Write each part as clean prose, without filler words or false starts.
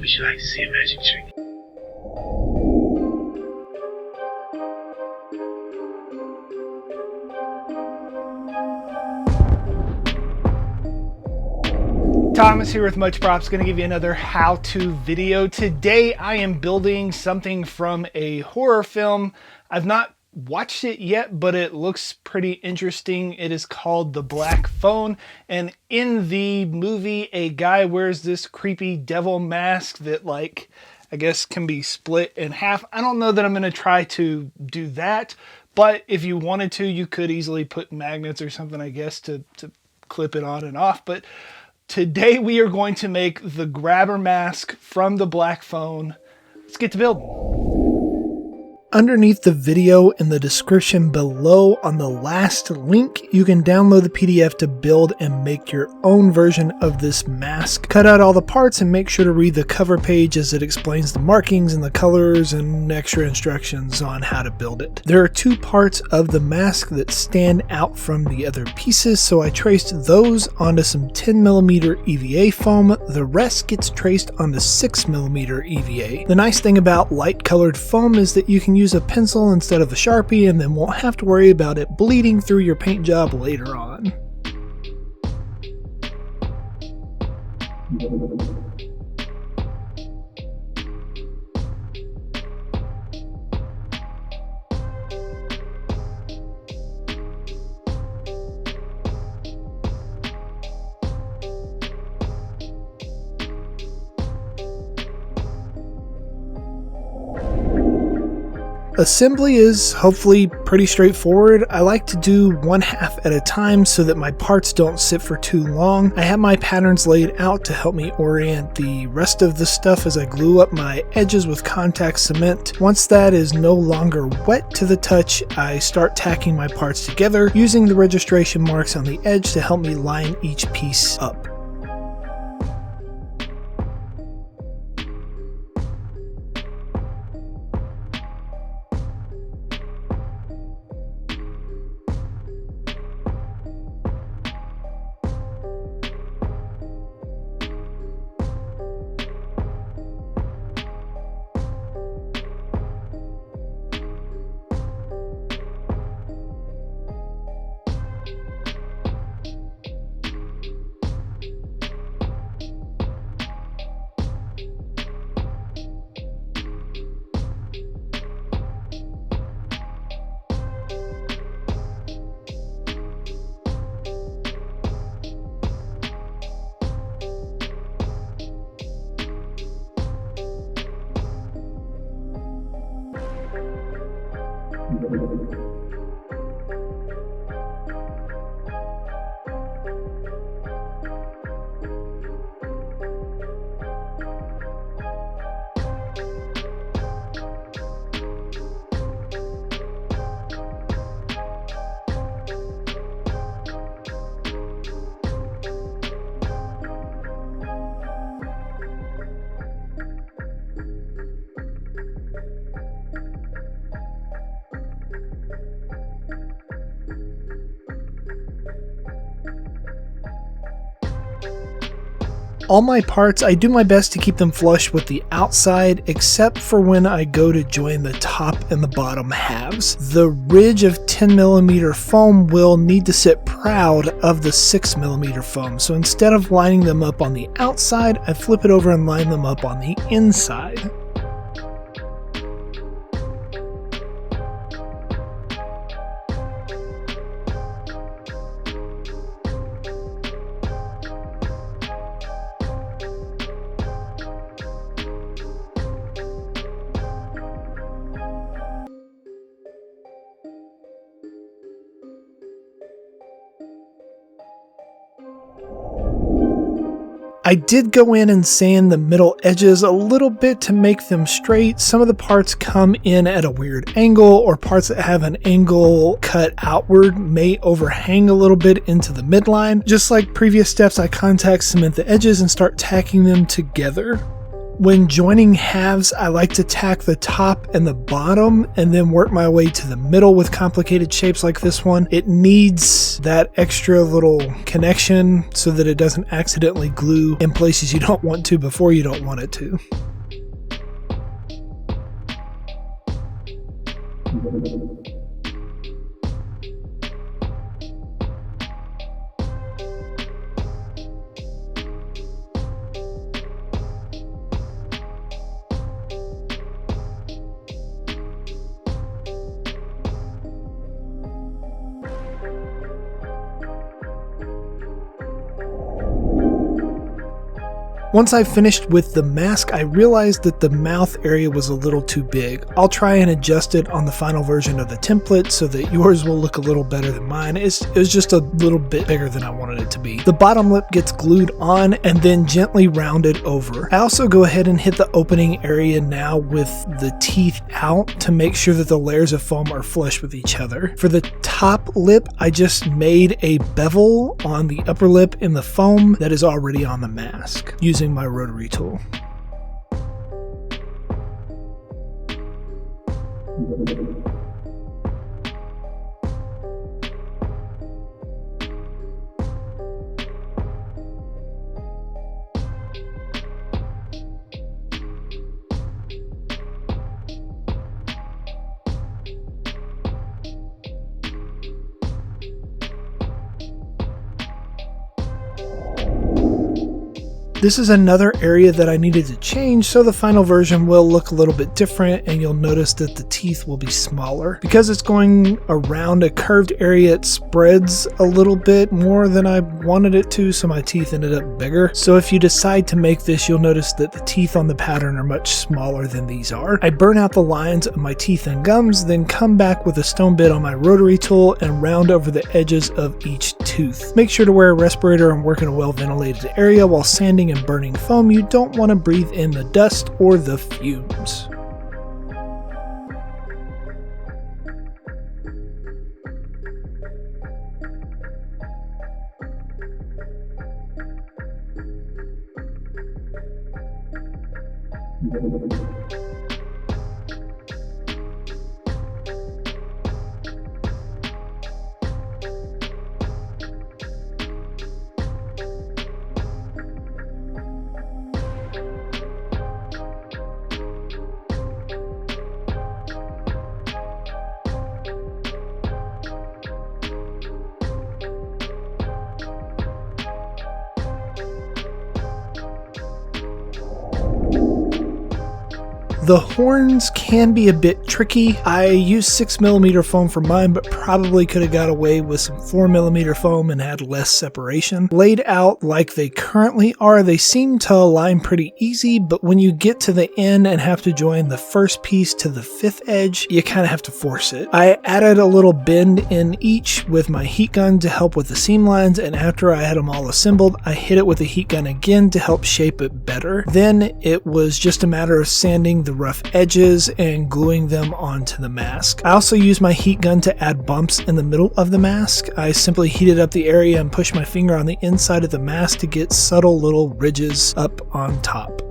Would you like to see a magic trick? Thomas here with Much Props, going to give you another how-to video. Today I am building something from a horror film. I've not watched it yet, but it looks pretty interesting. It is called The Black Phone, and in the movie a guy wears this creepy devil mask that, like, I guess can be split in half. I don't know that I'm going to try to do that, but if you wanted to, you could easily put magnets or something, I guess, to clip it on and off. But today we are going to make the grabber mask from The Black Phone. Let's get to building. Underneath the video in the description below on the last link, you can download the PDF to build and make your own version of this mask. Cut out all the parts and make sure to read the cover page as it explains the markings and the colors and extra instructions on how to build it. There are two parts of the mask that stand out from the other pieces, so I traced those onto some 10mm EVA foam. The rest gets traced onto 6mm EVA. The nice thing about light colored foam is that you can use a pencil instead of a Sharpie and then won't have to worry about it bleeding through your paint job later on. Assembly is hopefully pretty straightforward. I like to do one half at a time so that my parts don't sit for too long. I have my patterns laid out to help me orient the rest of the stuff as I glue up my edges with contact cement. Once that is no longer wet to the touch, I start tacking my parts together using the registration marks on the edge to help me line each piece up. All my parts, I do my best to keep them flush with the outside, except for when I go to join the top and the bottom halves. The ridge of 10mm foam will need to sit proud of the 6mm foam, so instead of lining them up on the outside, I flip it over and line them up on the inside. I did go in and sand the middle edges a little bit to make them straight. Some of the parts come in at a weird angle, or parts that have an angle cut outward may overhang a little bit into the midline. Just like previous steps, I contact cement the edges and start tacking them together. When joining halves, I like to tack the top and the bottom and then work my way to the middle with complicated shapes like this one. It needs that extra little connection so that it doesn't accidentally glue in places you don't want to before you don't want it to. Once I finished with the mask, I realized that the mouth area was a little too big. I'll try and adjust it on the final version of the template so that yours will look a little better than mine. It was just a little bit bigger than I wanted it to be. The bottom lip gets glued on and then gently rounded over. I also go ahead and hit the opening area now with the teeth out to make sure that the layers of foam are flush with each other. For the top lip, I just made a bevel on the upper lip in the foam that is already on the mask using my rotary tool. This is another area that I needed to change, so the final version will look a little bit different and you'll notice that the teeth will be smaller. Because it's going around a curved area, it spreads a little bit more than I wanted it to, so my teeth ended up bigger. So if you decide to make this, you'll notice that the teeth on the pattern are much smaller than these are. I burn out the lines of my teeth and gums, then come back with a stone bit on my rotary tool and round over the edges of each tooth. Make sure to wear a respirator and work in a well ventilated area while sanding and burning foam. You don't want to breathe in the dust or the fumes. The horns can be a bit tricky. I used 6mm foam for mine, but probably could have got away with some 4mm foam and had less separation. Laid out like they currently are, they seem to align pretty easy, but when you get to the end and have to join the first piece to the fifth edge, you kind of have to force it. I added a little bend in each with my heat gun to help with the seam lines, and after I had them all assembled, I hit it with the heat gun again to help shape it better. Then it was just a matter of sanding the rough edges and gluing them onto the mask. I also used my heat gun to add bumps in the middle of the mask. I simply heated up the area and pushed my finger on the inside of the mask to get subtle little ridges up on top.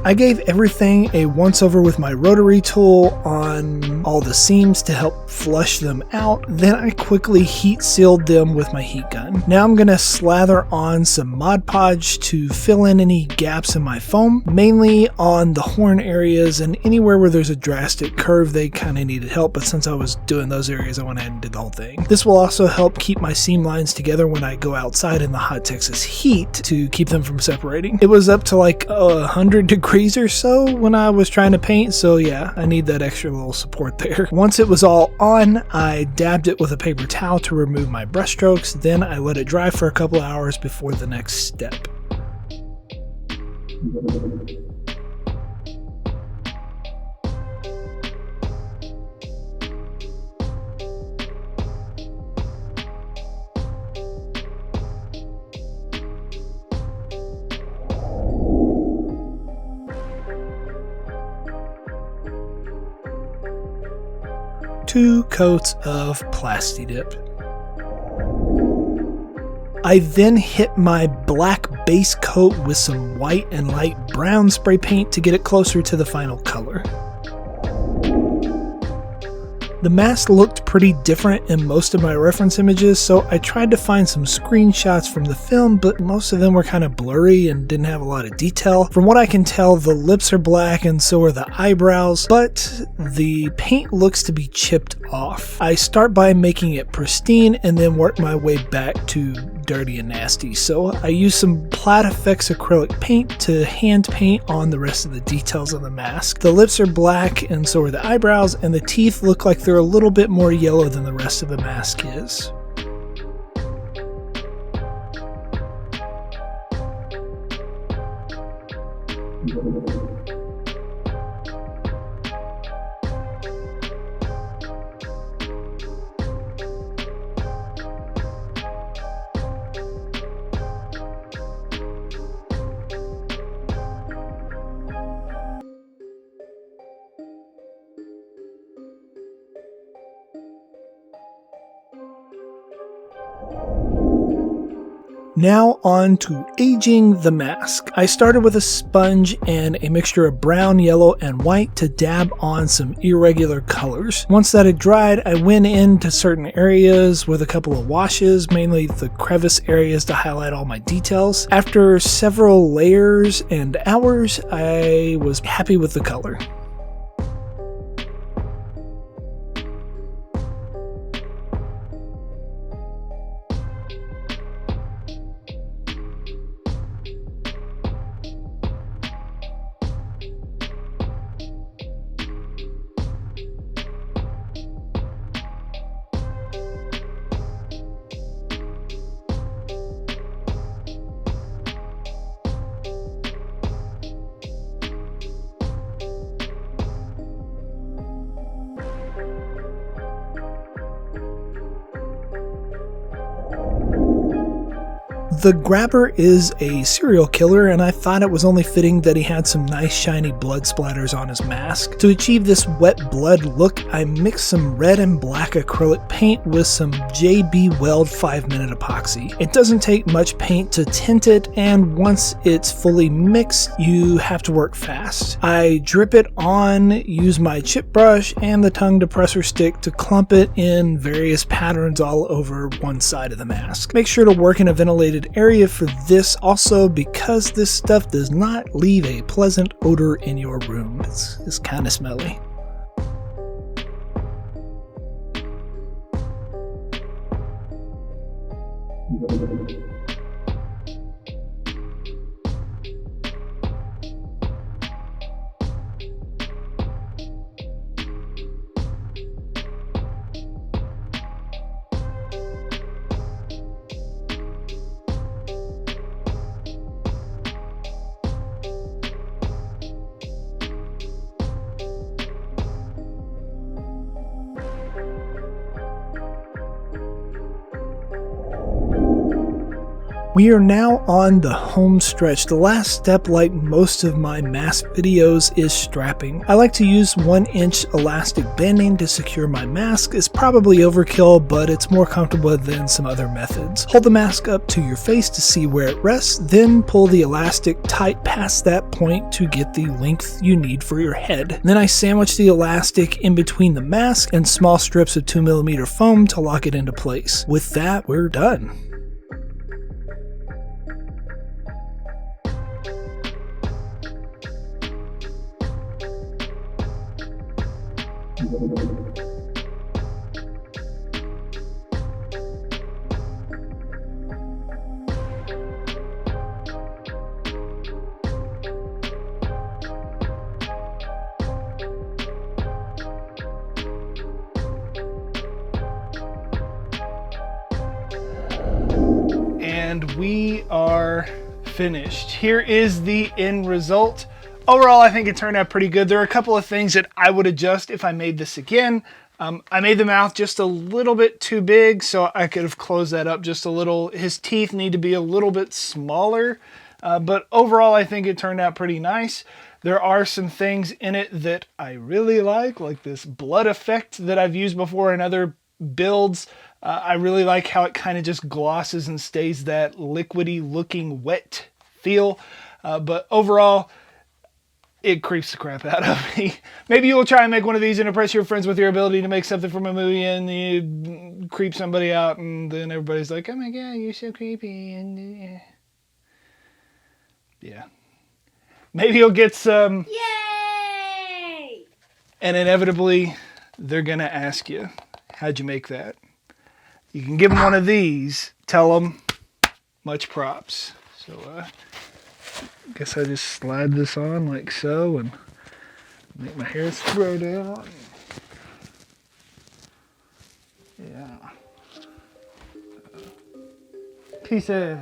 I gave everything a once over with my rotary tool on all the seams to help flush them out. Then I quickly heat sealed them with my heat gun. Now I'm going to slather on some Mod Podge to fill in any gaps in my foam, mainly on the horn areas and anywhere where there's a drastic curve. They kind of needed help, but since I was doing those areas, I went ahead and did the whole thing. This will also help keep my seam lines together when I go outside in the hot Texas heat to keep them from separating. It was up to like 100 degrees degrees or so when I was trying to paint, so yeah, I need that extra little support there. Once it was all on, I dabbed it with a paper towel to remove my brush strokes, then I let it dry for a couple hours before the next step. Two coats of Plastidip. I then hit my black base coat with some white and light brown spray paint to get it closer to the final color. The mask looked pretty different in most of my reference images, so I tried to find some screenshots from the film, but most of them were kind of blurry and didn't have a lot of detail. From what I can tell, the lips are black and so are the eyebrows, but the paint looks to be chipped off. I start by making it pristine and then work my way back to dirty and nasty. So I use some Plaid Effects acrylic paint to hand paint on the rest of the details on the mask. The lips are black and so are the eyebrows, and the teeth look like they're a little bit more yellow than the rest of the mask is. Now on to aging the mask. I started with a sponge and a mixture of brown, yellow, and white to dab on some irregular colors. Once that had dried, I went into certain areas with a couple of washes, mainly the crevice areas to highlight all my details. After several layers and hours, I was happy with the color. The Grabber is a serial killer, and I thought it was only fitting that he had some nice shiny blood splatters on his mask. To achieve this wet blood look, I mixed some red and black acrylic paint with some JB Weld 5-minute epoxy. It doesn't take much paint to tint it, and once it's fully mixed, you have to work fast. I drip it on, use my chip brush and the tongue depressor stick to clump it in various patterns all over one side of the mask. Make sure to work in a ventilated area for this also, because this stuff does not leave a pleasant odor in your room. It's kind of smelly. We are now on the home stretch. The last step, like most of my mask videos, is strapping. I like to use 1-inch elastic banding to secure my mask. It's probably overkill, but it's more comfortable than some other methods. Hold the mask up to your face to see where it rests, then pull the elastic tight past that point to get the length you need for your head. Then I sandwich the elastic in between the mask and small strips of 2mm foam to lock it into place. With that, we're done. and we are finished. Here is the end result. Overall, I think it turned out pretty good. There are a couple of things that I would adjust if I made this again. I made the mouth just a little bit too big, so I could have closed that up just a little. His teeth need to be a little bit smaller, but overall, I think it turned out pretty nice. There are some things in it that I really like this blood effect that I've used before in other builds. I really like how it kind of just glosses and stays that liquidy looking wet feel. But overall, it creeps the crap out of me. Maybe you'll try and make one of these and impress your friends with your ability to make something from a movie, and you creep somebody out, and then everybody's like, oh my god, you're so creepy. And yeah. Maybe you'll get some. Yay! And inevitably, they're going to ask you, how'd you make that? You can give them one of these, tell them, much props. So, I guess I just slide this on like so and make my hair throw down. Yeah. Peace out.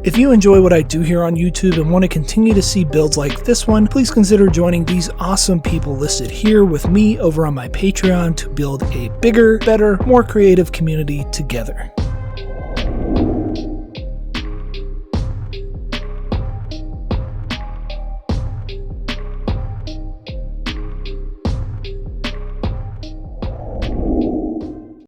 If you enjoy what I do here on YouTube and want to continue to see builds like this one, please consider joining these awesome people listed here with me over on my Patreon to build a bigger, better, more creative community together.